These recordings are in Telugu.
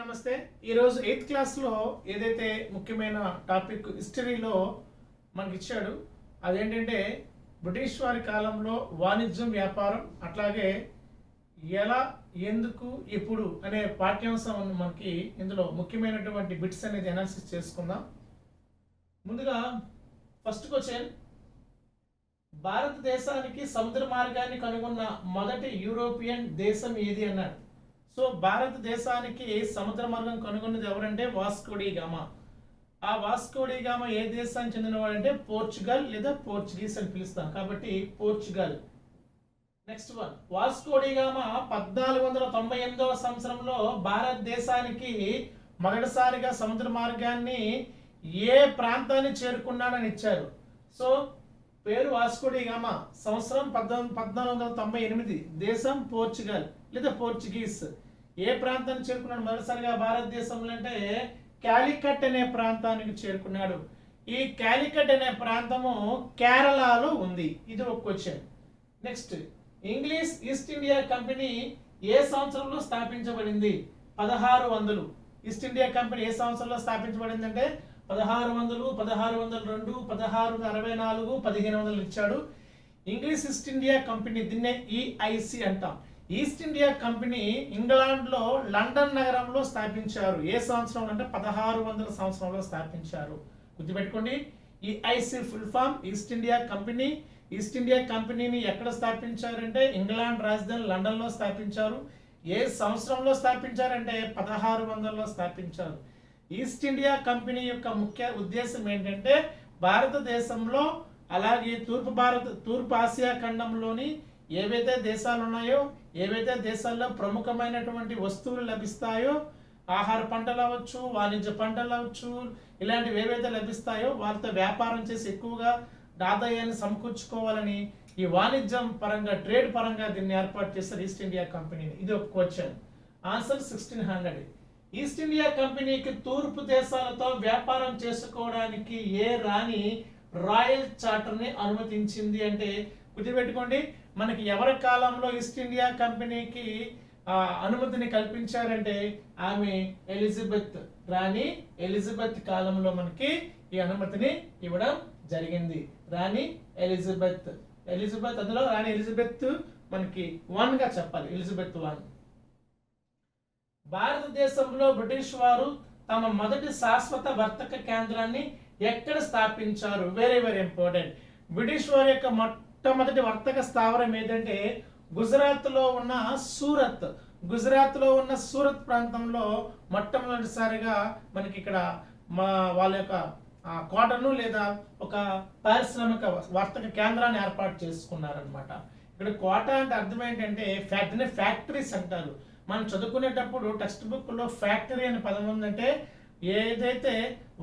నమస్తే. ఈరోజు 8th క్లాస్లో ఏదైతే ముఖ్యమైన టాపిక్ హిస్టరీలో మనకి ఇచ్చాడు అదేంటంటే బ్రిటిష్ వారి కాలంలో వాణిజ్యం వ్యాపారం అట్లాగే ఎలా ఎందుకు ఎప్పుడు అనే పాఠ్యాంశం మనకి ఇందులో ముఖ్యమైనటువంటి బిట్స్ అనేది అనాలిసిస్ చేసుకుందాం. ముందుగా ఫస్ట్ క్వశ్చన్, భారతదేశానికి సముద్ర మార్గాన్ని కనుగొన్న మొదటి యూరోపియన్ దేశం ఏది అన్నాడు. సో భారతదేశానికి సముద్ర మార్గం కనుగొన్నది ఎవరంటే వాస్కో డి గామా. ఆ వాస్కో డి గామా ఏ దేశానికి చెందినవాడంటే పోర్చుగల్ లేదా పోర్చుగీస్ అని పిలుస్తాం కాబట్టి Portugal. Next one, Vasco da Gama 1498వ సంవత్సరంలో భారతదేశానికి మొదటిసారిగా సముద్ర మార్గాన్ని ఏ ప్రాంతాన్ని చేరుకున్నాడని ఇచ్చారు. సో పేరు వాస్కో డి గామా, సంవత్సరం 1498, దేశం పోర్చుగల్ లేదా పోర్చుగీస్. ఏ ప్రాంతాన్ని చేరుకున్నాడు మొదటిసారిగా భారతదేశంలో అంటే కాలికట్ అనే ప్రాంతానికి చేరుకున్నాడు. ఈ కాలికట్ అనే ప్రాంతము కేరళలో ఉంది. ఇది ఒక question. Next, English East India Company ఏ సంవత్సరంలో స్థాపించబడింది? 1600. ఈస్ట్ ఇండియా కంపెనీ ఏ సంవత్సరంలో స్థాపించబడింది అంటే 1600, 1602, 1664, 1500 ఇచ్చాడు. ఇంగ్లీష్ ఈస్ట్ ఇండియా కంపెనీ, దీన్నే ఈఐసి అంటాం. ఈస్ట్ ఇండియా కంపెనీ ఇంగ్లాండ్లో లండన్ నగరంలో స్థాపించారు. ఏ సంవత్సరంలో అంటే 1600 సంవత్సరంలో స్థాపించారు. గుర్తుపెట్టుకోండి, EIC full form East India company. East India కంపెనీని ఎక్కడ స్థాపించారంటే ఇంగ్లాండ్ రాజధాని లండన్లో స్థాపించారు. ఏ సంవత్సరంలో స్థాపించారంటే 1600లో స్థాపించారు. ఈస్ట్ ఇండియా కంపెనీ యొక్క ముఖ్య ఉద్దేశం ఏంటంటే భారతదేశంలో అలాగే తూర్పు ఆసియా ఖండంలోని ఏవైతే దేశాలు ఉన్నాయో, ఏవైతే దేశాల్లో ప్రముఖమైనటువంటి వస్తువులు లభిస్తాయో, ఆహార పంటలు అవ్వచ్చు, వాణిజ్య పంటలు అవ్వచ్చు, ఇలాంటివి ఏవైతే లభిస్తాయో వాటితో వ్యాపారం చేసి ఎక్కువగా ఆదాయాన్ని సమకూర్చుకోవాలని ఈ వాణిజ్యం పరంగా, ట్రేడ్ పరంగా దీన్ని ఏర్పాటు చేస్తారు ఈస్ట్ ఇండియా కంపెనీని. ఇది ఒక క్వశ్చన్. ఆన్సర్ 1600. ఈస్ట్ ఇండియా కంపెనీకి తూర్పు దేశాలతో వ్యాపారం చేసుకోవడానికి ఏ రాణి రాయల్ చార్టర్ని అనుమతించింది అంటే గుర్తుపెట్టుకోండి, మనకి ఎవరి కాలంలో ఈస్ట్ ఇండియా కంపెనీకి అనుమతిని కల్పించారంటే ఆమె ఎలిజబెత్, రాణి ఎలిజబెత్ కాలంలో మనకి ఈ అనుమతిని ఇవ్వడం జరిగింది. రాణి ఎలిజబెత్, అందులో రాణి ఎలిజబెత్ మనకి 1 గా చెప్పాలి, ఎలిజబెత్ 1. భారతదేశంలో బ్రిటిష్ వారు తమ మొదటి శాశ్వత వర్తక కేంద్రాన్ని ఎక్కడ స్థాపించారు? Very very important. బ్రిటిష్ వారి యొక్క మొట్టమొదటి వర్తక స్థావరం ఏదంటే గుజరాత్లో ఉన్న సూరత్. గుజరాత్లో ఉన్న సూరత్ ప్రాంతంలో మొట్టమొదటిసారిగా మనకి ఇక్కడ వాళ్ళ యొక్క కోటను లేదా ఒక పారిశ్రామిక వర్తక కేంద్రాన్ని ఏర్పాటు చేసుకున్నారనమాట. ఇక్కడ కోట అంటే అర్థం ఏంటంటే ఫ్యాక్టరీస్ అంటారు. మనం చదువుకునేటప్పుడు టెక్స్ట్ బుక్లో ఫ్యాక్టరీ అనే పదం ఉందంటే ఏదైతే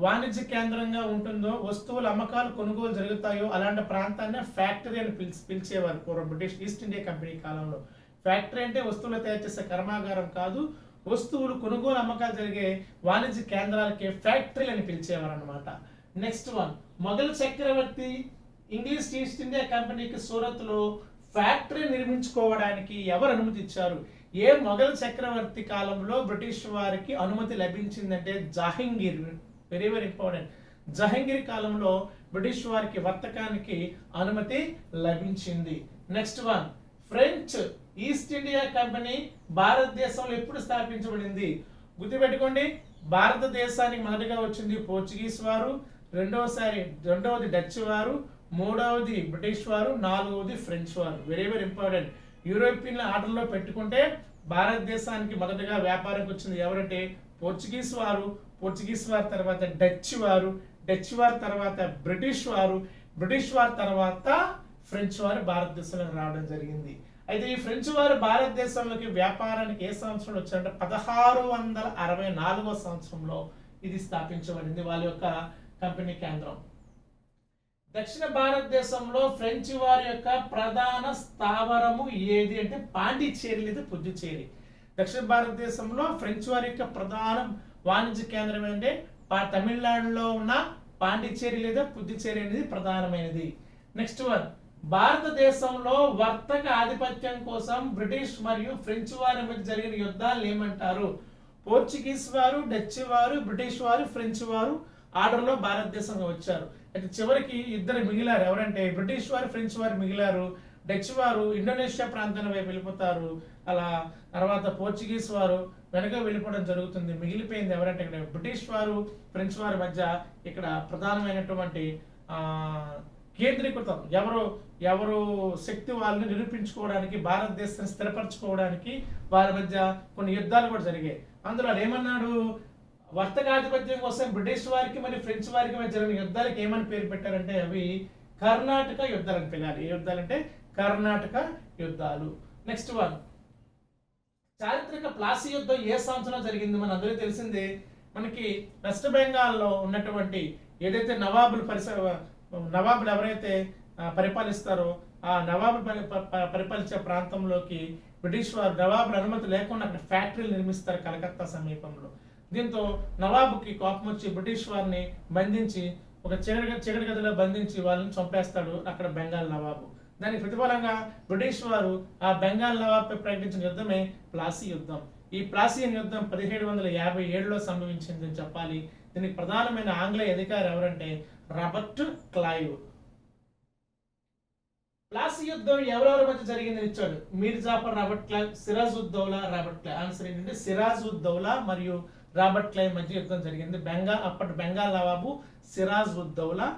వాణిజ్య కేంద్రంగా ఉంటుందో, వస్తువుల అమ్మకాలు కొనుగోలు జరుగుతాయో అలాంటి ప్రాంతాన్ని ఫ్యాక్టరీ అని పిలిచేవారు పూర్వం బ్రిటిష్ ఈస్ట్ ఇండియా కంపెనీ కాలంలో. ఫ్యాక్టరీ అంటే వస్తువులు తయారు చేసే కర్మాగారం కాదు, వస్తువులు కొనుగోలు అమ్మకాలు జరిగే వాణిజ్య కేంద్రాలకి ఫ్యాక్టరీలు అని పిలిచేవారు అనమాట. నెక్స్ట్ వన్, మొఘల్ చక్రవర్తి ఇంగ్లీష్ ఈస్ట్ ఇండియా కంపెనీకి సూరత్లో ఫ్యాక్టరీ నిర్మించుకోవడానికి ఎవరు అనుమతి ఇచ్చారు? ఏ మొఘల్ చక్రవర్తి కాలంలో బ్రిటిష్ వారికి అనుమతి లభించిందంటే Jahangir. Very very important. Jahangir కాలంలో బ్రిటిష్ వారికి వర్తకానికి అనుమతి లభించింది. Next one, French East India Company భారతదేశంలో ఎప్పుడు స్థాపించబడింది? గుర్తుపెట్టుకోండి, భారతదేశానికి మొదటిగా వచ్చింది పోర్చుగీస్ వారు, రెండవది డచ్ వారు, మూడవది బ్రిటిష్ వారు, నాలుగవది ఫ్రెంచ్ వారు. Very very important. యూరోపియన్ ఆర్డర్లో పెట్టుకుంటే భారతదేశానికి మొదటగా వ్యాపారం వచ్చింది ఎవరంటే పోర్చుగీస్ వారు, పోర్చుగీస్ వారి తర్వాత డచ్ వారు తర్వాత బ్రిటిష్ వారు తర్వాత ఫ్రెంచ్ వారు భారతదేశంలోకి రావడం జరిగింది. అయితే ఈ ఫ్రెంచ్ వారు భారతదేశంలోకి వ్యాపారానికి ఏ సంవత్సరంలో వచ్చారంటే 1664వ సంవత్సరంలో ఇది స్థాపించబడింది, వాళ్ళ యొక్క కంపెనీ కేంద్రం. దక్షిణ భారతదేశంలో ఫ్రెంచ్ వారి యొక్క ప్రధాన స్థావరము ఏది అంటే పాండిచ్చేరి లేదా పుదుచ్చేరి. దక్షిణ భారతదేశంలో ఫ్రెంచ్ వారి యొక్క ప్రధాన వాణిజ్య కేంద్రం ఏంటంటే తమిళనాడులో ఉన్న పాండిచ్చేరి లేదా పుదుచ్చేరి అనేది ప్రధానమైనది. నెక్స్ట్ వన్, భారతదేశంలో వర్తక ఆధిపత్యం కోసం బ్రిటిష్ మరియు ఫ్రెంచ్ వారి మధ్య జరిగిన యుద్ధాలు ఏమంటారు? పోర్చుగీస్ వారు, డచ్ వారు, బ్రిటిష్ వారు, ఫ్రెంచ్ వారు ఆర్డర్లో భారతదేశంలో వచ్చారు. అయితే చివరికి ఇద్దరు మిగిలారు. ఎవరంటే బ్రిటిష్ వారు, ఫ్రెంచ్ వారు మిగిలారు. డచ్ వారు ఇండోనేషియా ప్రాంతం వైపు వెళ్ళిపోతారు. అలా తర్వాత పోర్చుగీస్ వారు వెనక వెళ్ళిపోవడం జరుగుతుంది. మిగిలిపోయింది ఎవరంటే ఇక్కడ బ్రిటిష్ వారు, ఫ్రెంచ్ వారి మధ్య ఇక్కడ ప్రధానమైనటువంటి కేంద్రీకృతం. ఎవరు శక్తి వాళ్ళని నిరూపించుకోవడానికి, భారతదేశాన్ని స్థిరపరచుకోవడానికి వారి మధ్య కొన్ని యుద్ధాలు కూడా జరిగాయి. అందులో ఏమన్నాడు, వర్తకాధిపత్యం కోసం బ్రిటిష్ వారికి మరియు ఫ్రెంచ్ వారికి మధ్య జరిగిన యుద్ధాలకు ఏమని పేరు పెట్టారంటే అవి కర్ణాటక యుద్ధాలు అని పిలవాలి. ఏ యుద్ధాలు అంటే కర్ణాటక యుద్ధాలు. నెక్స్ట్ వన్, చారిత్రక ప్లాసీ యుద్ధం ఏ సంవత్సరం జరిగింది? మన అందరికీ తెలిసిందే. మనకి వెస్ట్ బెంగాల్లో ఉన్నటువంటి ఏదైతే నవాబులు ఎవరైతే పరిపాలిస్తారో ఆ నవాబులు పరిపాలించే ప్రాంతంలోకి బ్రిటిష్ వారు నవాబుల అనుమతి లేకుండా అక్కడ ఫ్యాక్టరీలు నిర్మిస్తారు కలకత్తా సమీపంలో. దీంతో నవాబుకి కోపం వచ్చి బ్రిటిష్ వారిని బంధించి ఒక చీకటి గదిలో బంధించి వాళ్ళని చంపేస్తాడు అక్కడ బెంగాల్ నవాబు. దానికి ప్రతిఫలంగా బ్రిటిష్ వారు ఆ బెంగాల్ నవాబ్పై ప్రకటించిన యుద్ధమే ప్లాసీ యుద్ధం. ఈ ప్లాసీయన్ యుద్ధం 1757లో సంభవించిందని చెప్పాలి. దీనికి ప్రధానమైన ఆంగ్లేయ అధికారి ఎవరంటే రాబర్ట్ క్లైవ్. ప్లాసీ యుద్ధం ఎవరెవరి మధ్య జరిగిందని ఇచ్చాడు. Mir Jafar, Robert Clive, Sirajuddaula, Robert Clive. Answer ఏంటంటే సిరాజుద్దౌలా మరియు రాబర్ట్ క్లైవ్ మధ్య యుద్ధం జరిగింది. అప్పటి బెంగాల్ నవాబు సిరాజుద్దౌలా,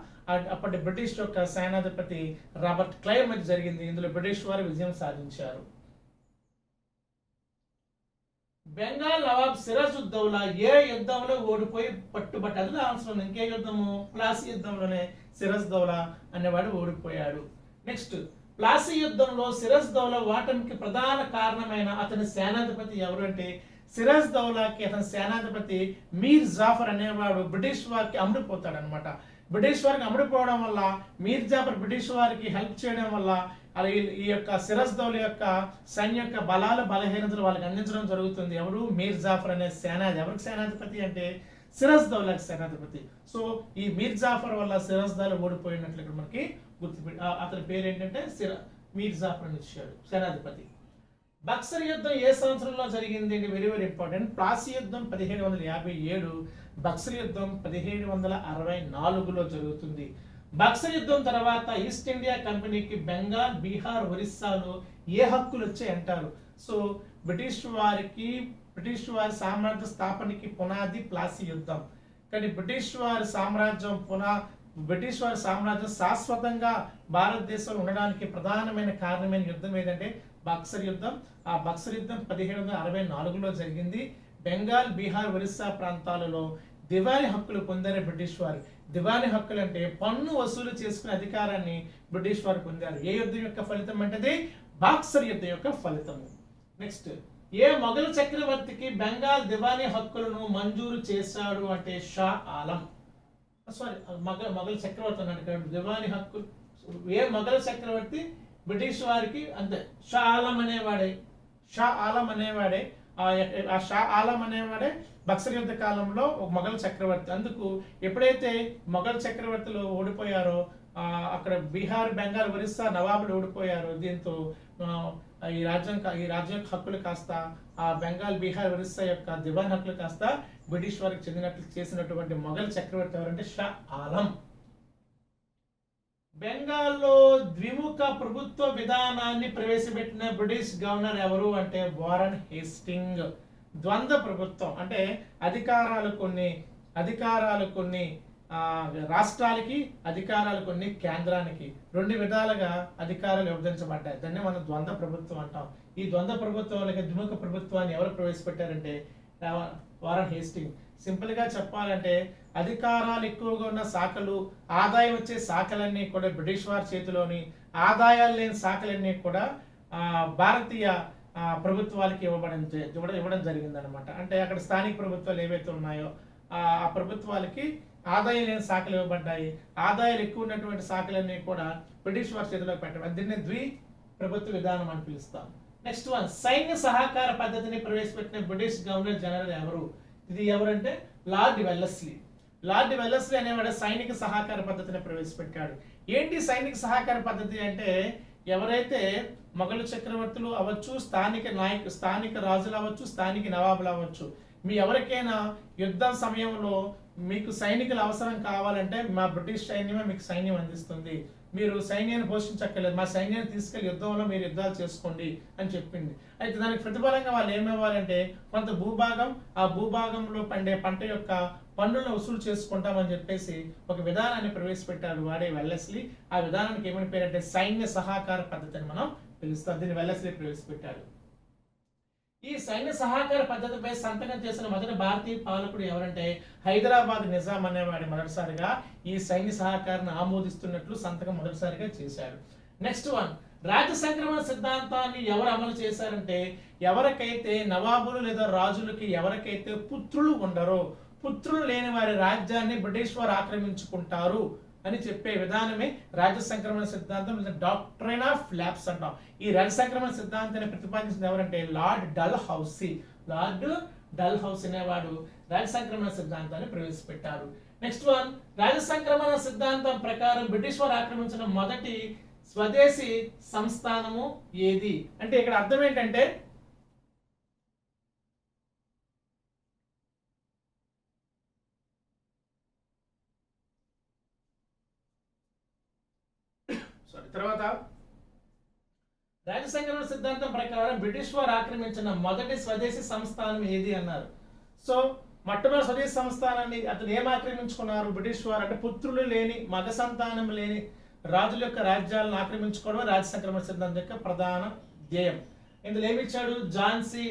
అప్పటి బ్రిటిష్ యొక్క సేనాధిపతి రాబర్ట్ క్లైవ్ మధ్య జరిగింది. ఇందులో బ్రిటిష్ వారు విజయం సాధించారు. బెంగాల్ నవాబ్ సిరాజుద్దౌలా ఏ యుద్ధంలో ఓడిపోయి పట్టుబట్టి, అది ఆన్సర్. ఇంకే యుద్ధము? ప్లాసీ యుద్ధంలోనే సిరాజుద్దౌలా అనేవాడు ఓడిపోయాడు. నెక్స్ట్, ప్లాసీ యుద్ధంలో సిరాజుద్దౌలా ఓటమికి ప్రధాన కారణమైన అతని సేనాధిపతి ఎవరు అంటే సిరాజుద్దౌలాకి అతని సేనాధిపతి మీర్ జాఫర్ అనేవాడు బ్రిటిష్ వారికి అమ్ముడిపోతాడు అనమాట. బ్రిటిష్ వారికి అమ్ముడిపోవడం వల్ల మీర్ జాఫర్ బ్రిటిష్ వారికి హెల్ప్ చేయడం వల్ల ఈ యొక్క సిరాజుద్దౌలా యొక్క సైన్య యొక్క బలహీనతలు వాళ్ళకి అందించడం జరుగుతుంది. ఎవరు? మీర్ జాఫర్ అనే ఎవరికి సేనాధిపతి అంటే సిరాజుద్దౌలాకి సేనాధిపతి. సో ఈ మీర్ జాఫర్ వల్ల సిరాజుద్దౌలా ఓడిపోయినట్లు ఇక్కడ మనకి గుర్తుపెట్టి, అతని పేరు ఏంటంటే మీర్ జాఫర్ అని ఇచ్చాడు సేనాధిపతి. బక్సర్ యుద్ధం ఏ సంవత్సరంలో జరిగింది? Very very important. ప్లాసీ యుద్ధం 1757, బక్సర్ యుద్ధం 1764లో జరుగుతుంది. బక్సర్ యుద్ధం తర్వాత ఈస్ట్ ఇండియా కంపెనీకి బెంగాల్, బీహార్, ఒరిస్సాలో ఏ హక్కులు వచ్చాయి అంటారు. సో బ్రిటిష్ వారి సామ్రాజ్య స్థాపనకి పునాది ప్లాసీ యుద్ధం. కానీ బ్రిటిష్ వారి సామ్రాజ్యం శాశ్వతంగా భారతదేశంలో ఉండడానికి ప్రధానమైన కారణమైన యుద్ధం ఏదంటే బక్సర్ యుద్ధం. ఆ బక్సర్ యుద్ధం 1764లో జరిగింది. బెంగాల్, బీహార్, ఒరిస్సా ప్రాంతాలలో దివానీ హక్కులు పొందారు బ్రిటిష్ వారు. దివానీ హక్కులు అంటే పన్ను వసూలు చేసుకునే అధికారాన్ని బ్రిటిష్ వారు పొందారు. ఏ యుద్ధం యొక్క ఫలితం అంటే బక్సర్ యుద్ధం యొక్క ఫలితము. నెక్స్ట్, ఏ మొఘల్ చక్రవర్తికి బెంగాల్ దివానీ హక్కులను మంజూరు చేశాడు అంటే షా ఆలం. మొఘల్ చక్రవర్తి అన్నాడు. దివానీ హక్కులు ఏ మొఘల్ చక్రవర్తి బ్రిటిష్ వారికి అంతే షా ఆలం అనేవాడే ఆ షా ఆలం అనేవాడే బక్సర్ యుద్ధ కాలంలో ఒక మొఘల్ చక్రవర్తి. అందుకు ఎప్పుడైతే మొఘల్ చక్రవర్తులు ఓడిపోయారో అక్కడ బీహార్, బెంగాల్, ఒరిస్సా నవాబులు ఓడిపోయారు. దీంతో ఈ రాజ్యం హక్కులు కాస్త ఆ బెంగాల్, బీహార్, ఒరిస్సా యొక్క దివాన్ హక్కులు కాస్త బ్రిటిష్ వారికి చెందినట్లు చేసినటువంటి మొఘల్ చక్రవర్తి ఎవరంటే షా ఆలం. బెంగాల్లో ద్విముఖ ప్రభుత్వ విధానాన్ని ప్రవేశపెట్టిన బ్రిటిష్ గవర్నర్ ఎవరు అంటే వారన్ హేస్టింగ్. ద్వంద్వ ప్రభుత్వం అంటే అధికారాలు కొన్ని రాష్ట్రాలకి, అధికారాలు కొన్ని కేంద్రానికి, రెండు విధాలుగా అధికారాలు విభజించబడ్డాయి. దాన్ని మనం ద్వంద్వ ప్రభుత్వం అంటాం. ఈ ద్వంద్వ ప్రభుత్వాలకి ద్విముఖ ప్రభుత్వాన్ని ఎవరు ప్రవేశపెట్టారంటే వారన్ హేస్టింగ్. సింపుల్ గా చెప్పాలంటే అధికారాలు ఎక్కువగా ఉన్న శాఖలు, ఆదాయం వచ్చే శాఖలన్నీ కూడా బ్రిటిష్ వారి చేతిలోని, ఆదాయాలు లేని శాఖలన్నీ కూడా భారతీయ ప్రభుత్వాలకి ఇవ్వడం జరిగిందనమాట. అంటే అక్కడ స్థానిక ప్రభుత్వాలు ఏవైతే ఉన్నాయో ఆ ప్రభుత్వాలకి ఆదాయం లేని శాఖలు ఇవ్వబడ్డాయి. ఆదాయాలు ఎక్కువ ఉన్నటువంటి శాఖలన్నీ కూడా బ్రిటిష్ వారి చేతిలోకి పెట్టడం. దీన్ని ప్రభుత్వ విధానం అని పిలుస్తాం. నెక్స్ట్ వన్, సైన్య సహకార పద్ధతిని ప్రవేశపెట్టిన బ్రిటిష్ గవర్నర్ జనరల్ ఎవరు? ఇది ఎవరంటే లార్డ్ వెల్లెస్లీ. లార్డ్ వెల్లెస్లీ అనేవాడు సైనిక సహకార పద్ధతిని ప్రవేశపెట్టాడు. ఏంటి సైనిక సహకార పద్ధతి అంటే ఎవరైతే మొఘల్ చక్రవర్తులు అవ్వచ్చు, స్థానిక రాజులు అవ్వచ్చు, స్థానిక నవాబులు అవ్వచ్చు, మీ ఎవరికైనా యుద్ధం సమయంలో మీకు సైనికుల అవసరం కావాలంటే మా బ్రిటిష్ సైన్యమే మీకు సైన్యం అందిస్తుంది, మీరు సైన్యాన్ని పోషించక్కర్లేదు, మా సైన్యాన్ని తీసుకెళ్లి యుద్ధంలో మీరు యుద్ధాలు చేసుకోండి అని చెప్పింది. అయితే దానికి ప్రతిఫలంగా వాళ్ళు ఏమివ్వాలంటే కొంత భూభాగం, ఆ భూభాగంలో పండే పంట యొక్క పన్నులను వసూలు చేసుకుంటామని చెప్పేసి ఒక విధానాన్ని ప్రవేశపెట్టాడు వాడే వెల్లెస్లీ. ఆ విధానానికి ఏమని పేరంటే సైన్య సహకార పద్ధతి అని మనం పిలుస్తాం. దీన్ని వెల్లెస్లీ ప్రవేశపెట్టాడు. ఈ సైన్య సహకార పద్ధతిపై సంతకం చేసిన మొదటి భారతీయ పాలకుడు ఎవరంటే హైదరాబాద్ నిజాం అనేవాడు మొదటిసారిగా ఈ సైన్య సహకారాన్ని ఆమోదిస్తున్నట్లు సంతకం మొదటిసారిగా చేశాడు. నెక్స్ట్ వన్, రాజ్య సంక్రమణ సిద్ధాంతాన్ని ఎవరు అమలు చేశారంటే ఎవరికైతే నవాబులు లేదా రాజులకి ఎవరికైతే పుత్రులు ఉండరో, పుత్రులు లేని వారి రాజ్యాన్ని బ్రిటిష్ వారు ఆక్రమించుకుంటారు అని చెప్పే విధానమే రాజ్య సంక్రమణ సిద్ధాంతం, డాక్ట్రైన్ ఆఫ్ ల్యాప్స్ అంటాం. ఈ రాజ్య సంక్రమణ సిద్ధాంతాన్ని ప్రతిపాదించింది ఎవరంటే lord dull housie. Lord dull housie అనేవాడు రాజ్య సంక్రమణ సిద్ధాంతాన్ని ప్రవేశపెట్టారు. నెక్స్ట్ వన్, రాజ్య సంక్రమణ సిద్ధాంతం ప్రకారం బ్రిటిష్ వారు ఆక్రమించిన మొదటి స్వదేశీ సంస్థానము ఏది అంటే ఇక్కడ అర్థం ఏంటంటే తర్వాత రాజ్య సంక్రమణ సిద్ధాంతం ప్రకారం బ్రిటిష్ వారు ఆక్రమించిన మొదటి స్వదేశీ సంస్థానం ఏది అన్నారు. సో మొట్టమొదటి స్వదేశీ సంస్థానాన్ని అతను ఏం ఆక్రమించుకున్నారు బ్రిటిష్ వారు అంటే పుత్రులు లేని మగ సంతానం లేని రాజుల యొక్క రాజ్యాలను ఆక్రమించుకోవడమే రాజ్య సంక్రమణ సిద్ధాంతం యొక్క ప్రధాన ధ్యేయం. ఇందులో ఏమిచ్చాడు? ఝాన్సీ,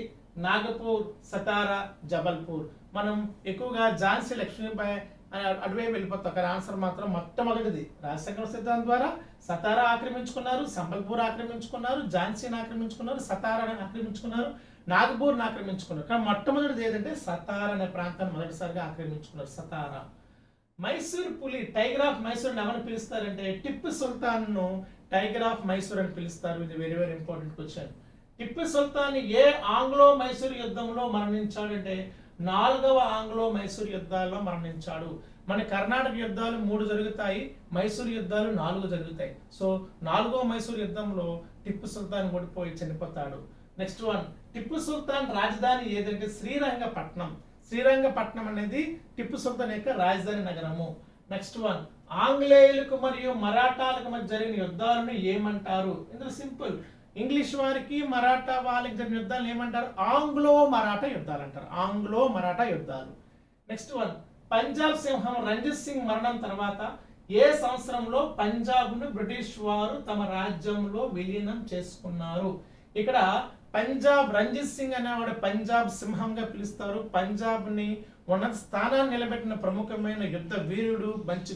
నాగపూర్, సతారా, జబల్పూర్. మనం ఎక్కువగా ఝాన్సీ లక్ష్మీబాయి అటువైపు వెళ్ళిపోతాం. కానీ ఆన్సర్ మాత్రం మొట్టమొదటిది రాజ్య సంక్రమణ సిద్ధాంతం ద్వారా సతారా ఆక్రమించుకున్నారు, సంబల్పూర్ ఆక్రమించుకున్నారు, ఝాన్సీని ఆక్రమించుకున్నారు, సతారాని ఆక్రమించుకున్నారు, నాగపూర్ని ఆక్రమించుకున్నారు. కానీ మొట్టమొదటిది ఏదంటే సతారా అనే ప్రాంతాన్ని మొదటిసారిగా ఆక్రమించుకున్నారు. సతారా. మైసూర్ పులి, టైగర్ ఆఫ్ మైసూర్ ఎవరిని పిలుస్తారంటే టిప్పు సుల్తాన్ ను టైగర్ ఆఫ్ మైసూర్ అని పిలుస్తారు. ఇది very very important question. Tipu Sultan ఏ ఆంగ్లో మైసూర్ యుద్ధంలో మరణించాడంటే 4వ ఆంగ్లో మైసూర్ యుద్ధాల్లో మరణించాడు. మన కర్ణాటక యుద్ధాలు 3 జరుగుతాయి, మైసూర్ యుద్ధాలు 4 జరుగుతాయి. సో 4వ మైసూర్ యుద్ధంలో టిప్పు సుల్తాన్ ఓడిపోయి చనిపోతాడు. నెక్స్ట్ వన్, టిప్పు సుల్తాన్ రాజధాని ఏదంటే శ్రీరంగపట్నం. శ్రీరంగపట్నం అనేది టిప్పు సుల్తాన్ యొక్క రాజధాని నగరము. నెక్స్ట్ వన్, ఆంగ్లేయులకు మరియు మరాఠాలకు మధ్య జరిగిన యుద్ధాలను ఏమంటారు? ఇందులో సింపుల్, ఇంగ్లీష్ వారికి మరాఠా వాళ్ళకి జరిగిన యుద్ధాలు ఏమంటారు? ఆంగ్లో మరాఠా యుద్ధాలు అంటారు. ఆంగ్లో మరాఠా యుద్ధాలు. నెక్స్ట్ వన్, పంజాబ్ సింహం రంజిత్ సింగ్ మరణం తర్వాత ఏ సంవత్సరంలో పంజాబ్ను బ్రిటిష్ వారు తమ రాజ్యంలో విలీనం చేసుకున్నారు? ఇక్కడ పంజాబ్ రంజిత్ సింగ్ అనేవాడు పంజాబ్ సింహంగా పిలుస్తారు. పంజాబ్ ని ఉన్నత స్థానాన్ని నిలబెట్టిన ప్రముఖమైన యుద్ధ వీరుడు, మంచి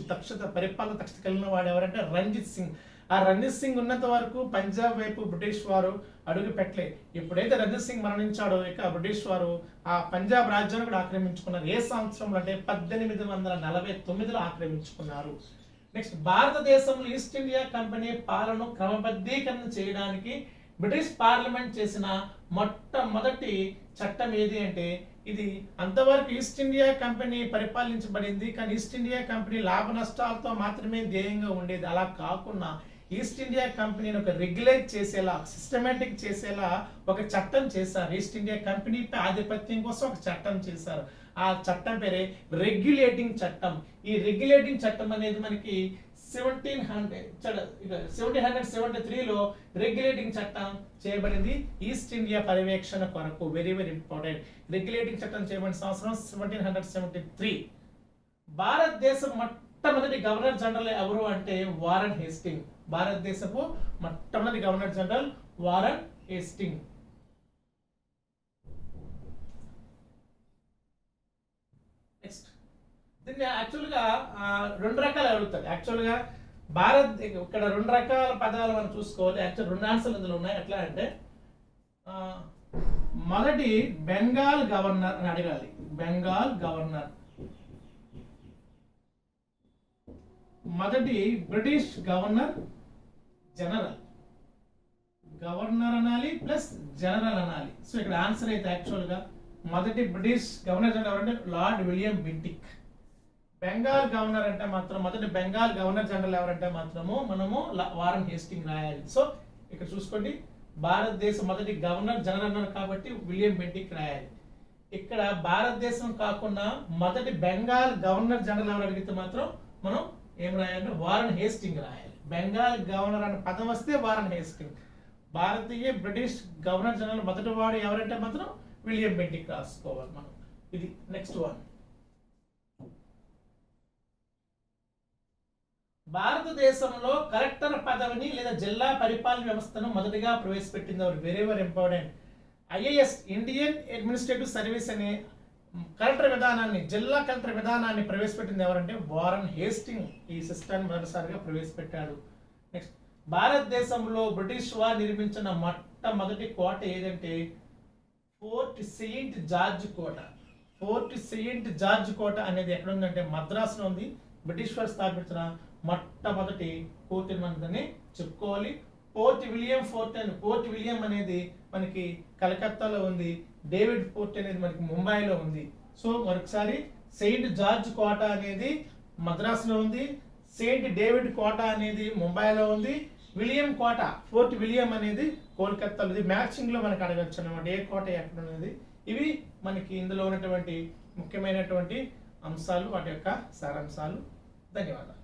పరిపాలన దక్షత కలిగిన వాడు ఎవరంటే రంజిత్ సింగ్. ఆ రంజిత్ సింగ్ ఉన్నంత వరకు పంజాబ్ వైపు బ్రిటిష్ వారు అడుగు పెట్టలే. ఎప్పుడైతే రంజిత్ సింగ్ మరణించాడో ఇక బ్రిటిష్ వారు ఆ పంజాబ్ రాజ్యాన్ని కూడా ఆక్రమించుకున్నారు. ఏ సంవత్సరంలో అంటే 1849లో ఆక్రమించుకున్నారు. నెక్స్ట్, భారతదేశంలో ఈస్ట్ ఇండియా కంపెనీ పాలన క్రమబద్ధీకరణ చేయడానికి బ్రిటిష్ పార్లమెంట్ చేసిన మొట్టమొదటి చట్టం ఏది అంటే ఇది అంతవరకు ఈస్ట్ ఇండియా కంపెనీ పరిపాలించబడింది. కానీ ఈస్ట్ ఇండియా కంపెనీ లాభ నష్టాలతో మాత్రమే ధ్యేయంగా ఉండేది. అలా కాకుండా ఈస్ట్ ఇండియా కంపెనీని ఒక రెగ్యులేట్ చేసేలా, సిస్టమేటిక్ చేసేలా ఒక చట్టం చేశారు. ఈస్ట్ ఇండియా కంపెనీపై ఆధిపత్యం కోసం ఒక చట్టం చేశారు. ఆ చట్టం పేరే రెగ్యులేటింగ్ చట్టం. ఈ రెగ్యులేటింగ్ చట్టం అనేది మనకి 1773లో రెగ్యులేటింగ్ చట్టం చేయబడింది ఈస్ట్ ఇండియా పర్యవేక్షణ కొరకు. Very very important. రెగ్యులేటింగ్ చట్టం చేయబడిన సంవత్సరం 1773. భారతదేశం మొట్టమొదటి గవర్నర్ జనరల్ ఎవరు అంటే వారన్ హేస్టింగ్. భారతదేశపు మొట్టమొదటి governor general Warren Hasting. Next, దీన్ని యాక్చువల్గా 2 రకాలు అడుగుతారు. యాక్చువల్గా ఇక్కడ 2 రకాల పదాలు మనం చూసుకోవాలి. యాక్చువల్ 2 ఆన్సర్లు ఇందులో ఉన్నాయి. ఎట్లా అంటే మొదటి బెంగాల్ గవర్నర్ అని అడగాలి. బెంగాల్ గవర్నర్. మొదటి బ్రిటిష్ గవర్నర్ జనరల్. గవర్నర్ అనాలి ప్లస్ జనరల్ అనాలి. సో ఇక్కడ ఆన్సర్ అయితే యాక్చువల్గా మొదటి బ్రిటిష్ గవర్నర్ జనరల్ ఎవరంటే lord William Bentinck. Bengal governor అంటే మాత్రం మొదటి బెంగాల్ గవర్నర్ జనరల్ ఎవరంటే మాత్రము మనము వారన్ హేస్టింగ్ రాయాలి. సో ఇక్కడ చూసుకోండి, భారతదేశ మొదటి గవర్నర్ జనరల్ అన్నారు కాబట్టి విలియం బెంటిక్ రాయాలి. ఇక్కడ భారతదేశం కాకుండా మొదటి బెంగాల్ గవర్నర్ జనరల్ ఎవరు అడిగితే మాత్రం మనం ఏం రాయాలంటే వారన్ హేస్టింగ్ రాయాలి. బెంగాల్ గవర్నర్ అనే పదం వస్తే వారన్ హేస్టింగ్. భారతీయ బ్రిటిష్ గవర్నర్ జనరల్ మొదటి వాడు ఎవరంటే మాత్రం విలియం బెంటిక్ రాసుకోవాలి మనం. ఇది నెక్స్ట్ వన్. భారతదేశంలో కలెక్టర్ పదవిని లేదా జిల్లా పరిపాలన వ్యవస్థను మొదటిగా ప్రవేశపెట్టింది ఎవరు? Very very important. IAS Indian administrative service అనే కలెక్టర్ విధానాన్ని, జిల్లా కలెక్టర్ విధానాన్ని ప్రవేశపెట్టింది ఎవరంటే వారన్ హేస్టింగ్ ఈ సిస్టాన్ని మొదటిసారిగా ప్రవేశపెట్టాడు. నెక్స్ట్, భారతదేశంలో బ్రిటిష్ వారు నిర్మించిన మొట్టమొదటి కోట ఏదంటే ఫోర్ట్ సెయింట్ జార్జ్ కోట. ఫోర్ట్ సెయింట్ జార్జ్ కోట అనేది ఎక్కడ ఉందంటే మద్రాసులో ఉంది. బ్రిటిష్ వారు స్థాపించిన మొట్టమొదటి కోట మనదని చెప్పుకోవాలి. పోర్ట్ విలియం ఫోర్ట్ అని, పోర్ట్ విలియం అనేది మనకి కలకత్తాలో ఉంది. డేవిడ్ ఫోర్ట్ అనేది మనకి ముంబైలో ఉంది. సో మరొకసారి సెయింట్ జార్జ్ కోట అనేది మద్రాసులో ఉంది. సెయింట్ డేవిడ్ కోట అనేది ముంబైలో ఉంది. విలియం కోట, ఫోర్ట్ విలియం అనేది కోల్కత్తాలో ఉంది. మ్యాచింగ్ లో మనకి అడగచ్చు అనమాట ఏ కోట ఎక్కడ ఉన్నది. ఇవి మనకి ఇందులో ఉన్నటువంటి ముఖ్యమైనటువంటి అంశాలు, వాటి యొక్క సారాంశాలు. ధన్యవాదాలు.